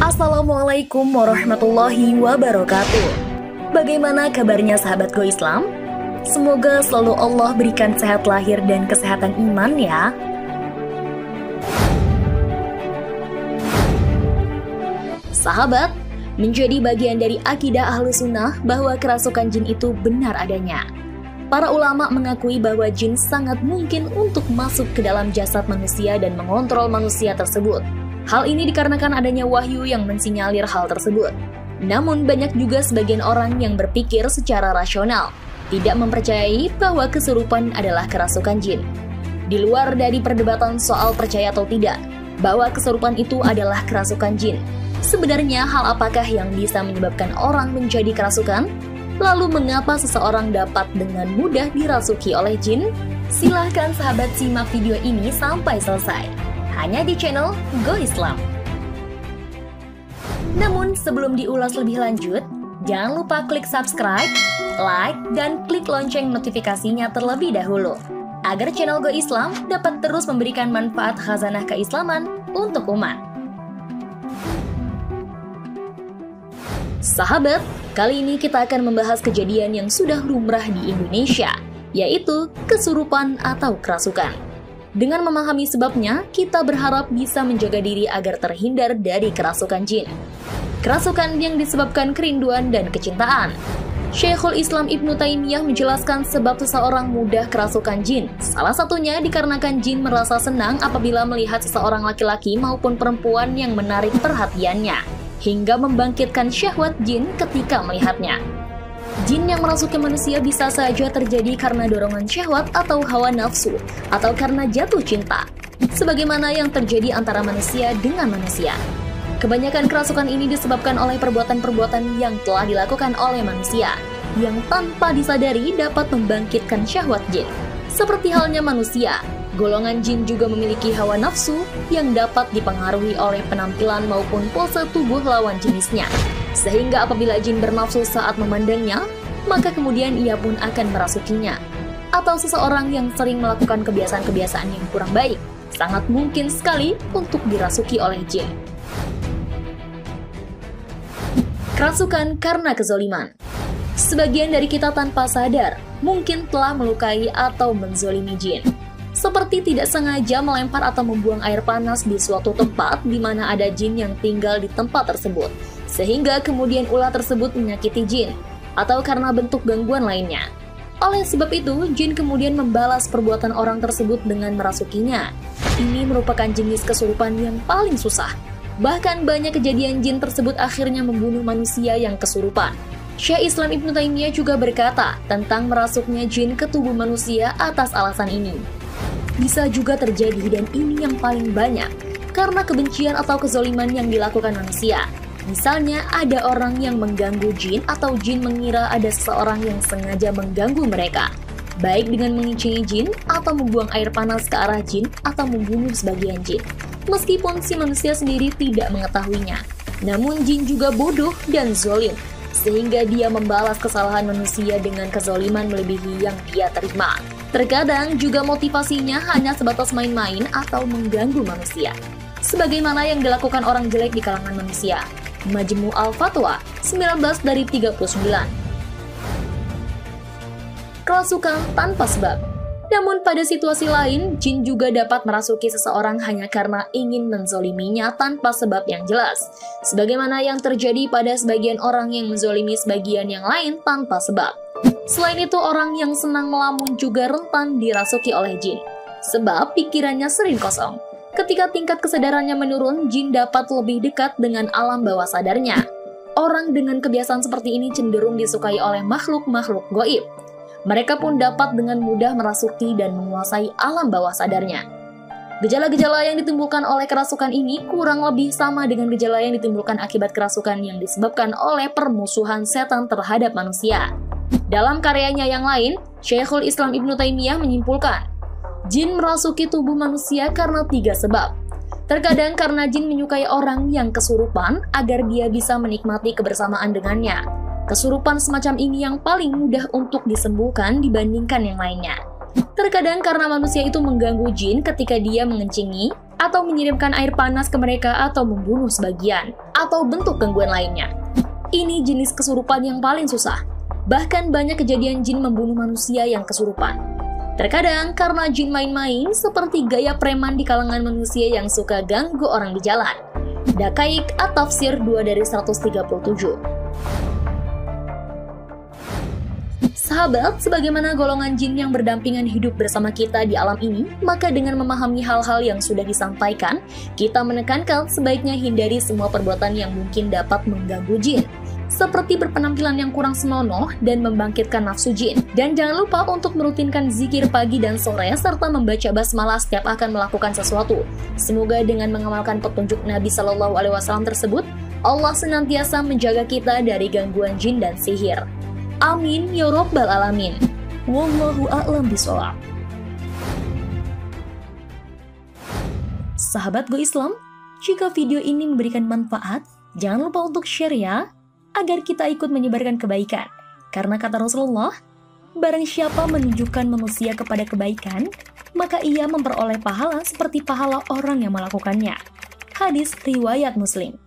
Assalamualaikum warahmatullahi wabarakatuh. Bagaimana kabarnya sahabat Go Islam? Semoga selalu Allah berikan sehat lahir dan kesehatan iman ya. Sahabat, menjadi bagian dari akidah ahlu sunnah bahwa kerasukan jin itu benar adanya. Para ulama mengakui bahwa jin sangat mungkin untuk masuk ke dalam jasad manusia dan mengontrol manusia tersebut. Hal ini dikarenakan adanya wahyu yang mensinyalir hal tersebut. Namun banyak juga sebagian orang yang berpikir secara rasional, tidak mempercayai bahwa kesurupan adalah kerasukan jin. Di luar dari perdebatan soal percaya atau tidak, bahwa kesurupan itu adalah kerasukan jin. Sebenarnya hal apakah yang bisa menyebabkan orang menjadi kerasukan? Lalu mengapa seseorang dapat dengan mudah dirasuki oleh jin? Silahkan sahabat simak video ini sampai selesai. Hanya di channel Go Islam. Namun sebelum diulas lebih lanjut, jangan lupa klik subscribe, like, dan klik lonceng notifikasinya terlebih dahulu, agar channel Go Islam dapat terus memberikan manfaat khazanah keislaman untuk umat. Sahabat, kali ini kita akan membahas kejadian yang sudah lumrah di Indonesia, yaitu kesurupan atau kerasukan. Dengan memahami sebabnya, kita berharap bisa menjaga diri agar terhindar dari kerasukan jin. Kerasukan yang disebabkan kerinduan dan kecintaan. Syekhul Islam Ibnu Taimiyah menjelaskan sebab seseorang mudah kerasukan jin. Salah satunya dikarenakan jin merasa senang apabila melihat seseorang laki-laki maupun perempuan yang menarik perhatiannya, hingga membangkitkan syahwat jin ketika melihatnya. Jin yang merasuki manusia bisa saja terjadi karena dorongan syahwat atau hawa nafsu, atau karena jatuh cinta, sebagaimana yang terjadi antara manusia dengan manusia. Kebanyakan kerasukan ini disebabkan oleh perbuatan-perbuatan yang telah dilakukan oleh manusia, yang tanpa disadari dapat membangkitkan syahwat jin. Seperti halnya manusia, golongan jin juga memiliki hawa nafsu yang dapat dipengaruhi oleh penampilan maupun pose tubuh lawan jenisnya. Sehingga apabila jin bernafsu saat memandangnya, maka kemudian ia pun akan merasukinya. Atau seseorang yang sering melakukan kebiasaan-kebiasaan yang kurang baik, sangat mungkin sekali untuk dirasuki oleh jin. Kerasukan karena kezoliman. Sebagian dari kita tanpa sadar, mungkin telah melukai atau menzolimi jin. Seperti tidak sengaja melempar atau membuang air panas di suatu tempat di mana ada jin yang tinggal di tempat tersebut, sehingga kemudian ulah tersebut menyakiti jin, atau karena bentuk gangguan lainnya. Oleh sebab itu, jin kemudian membalas perbuatan orang tersebut dengan merasukinya. Ini merupakan jenis kesurupan yang paling susah. Bahkan banyak kejadian jin tersebut akhirnya membunuh manusia yang kesurupan. Syekh Islam Ibnu Taimiyah juga berkata tentang merasuknya jin ke tubuh manusia atas alasan ini. Bisa juga terjadi, dan ini yang paling banyak, karena kebencian atau kezoliman yang dilakukan manusia. Misalnya ada orang yang mengganggu jin atau jin mengira ada seseorang yang sengaja mengganggu mereka, baik dengan mengincingi jin atau membuang air panas ke arah jin atau membunuh sebagian jin. Meskipun si manusia sendiri tidak mengetahuinya, namun jin juga bodoh dan zolim, sehingga dia membalas kesalahan manusia dengan kezoliman melebihi yang dia terima. Terkadang juga motivasinya hanya sebatas main-main atau mengganggu manusia, sebagaimana yang dilakukan orang jelek di kalangan manusia. Majmu' al-Fatwa 19/39. Kerasukan tanpa sebab. Namun pada situasi lain, jin juga dapat merasuki seseorang hanya karena ingin menzoliminya tanpa sebab yang jelas, sebagaimana yang terjadi pada sebagian orang yang menzolimi sebagian yang lain tanpa sebab. Selain itu, orang yang senang melamun juga rentan dirasuki oleh jin, sebab pikirannya sering kosong. Ketika tingkat kesadarannya menurun, jin dapat lebih dekat dengan alam bawah sadarnya. Orang dengan kebiasaan seperti ini cenderung disukai oleh makhluk-makhluk goib. Mereka pun dapat dengan mudah merasuki dan menguasai alam bawah sadarnya. Gejala-gejala yang ditimbulkan oleh kerasukan ini kurang lebih sama dengan gejala yang ditimbulkan akibat kerasukan yang disebabkan oleh permusuhan setan terhadap manusia. Dalam karyanya yang lain, Syekhul Islam Ibnu Taimiyah menyimpulkan, jin merasuki tubuh manusia karena 3 sebab. Terkadang karena jin menyukai orang yang kesurupan agar dia bisa menikmati kebersamaan dengannya. Kesurupan semacam ini yang paling mudah untuk disembuhkan dibandingkan yang lainnya. Terkadang karena manusia itu mengganggu jin ketika dia mengencingi, atau menyiramkan air panas ke mereka atau membunuh sebagian, atau bentuk gangguan lainnya. Ini jenis kesurupan yang paling susah. Bahkan banyak kejadian jin membunuh manusia yang kesurupan. Terkadang karena jin main-main seperti gaya preman di kalangan manusia yang suka ganggu orang di jalan. Daqaiq At-Tafsir 2 dari 137. Sahabat, sebagaimana golongan jin yang berdampingan hidup bersama kita di alam ini, maka dengan memahami hal-hal yang sudah disampaikan, kita menekankan sebaiknya hindari semua perbuatan yang mungkin dapat mengganggu jin, seperti berpenampilan yang kurang senonoh dan membangkitkan nafsu jin. Dan jangan lupa untuk merutinkan zikir pagi dan sore serta membaca basmalah setiap akan melakukan sesuatu. Semoga dengan mengamalkan petunjuk Nabi Shallallahu Alaihi Wasallam tersebut, Allah senantiasa menjaga kita dari gangguan jin dan sihir. Amin ya Rabbal Alamin. Wallahu a'lam bishawab. Sahabat Go Islam, jika video ini memberikan manfaat, jangan lupa untuk share ya, agar kita ikut menyebarkan kebaikan. Karena kata Rasulullah, barang siapa menunjukkan manusia kepada kebaikan, maka ia memperoleh pahala seperti pahala orang yang melakukannya. Hadis riwayat Muslim.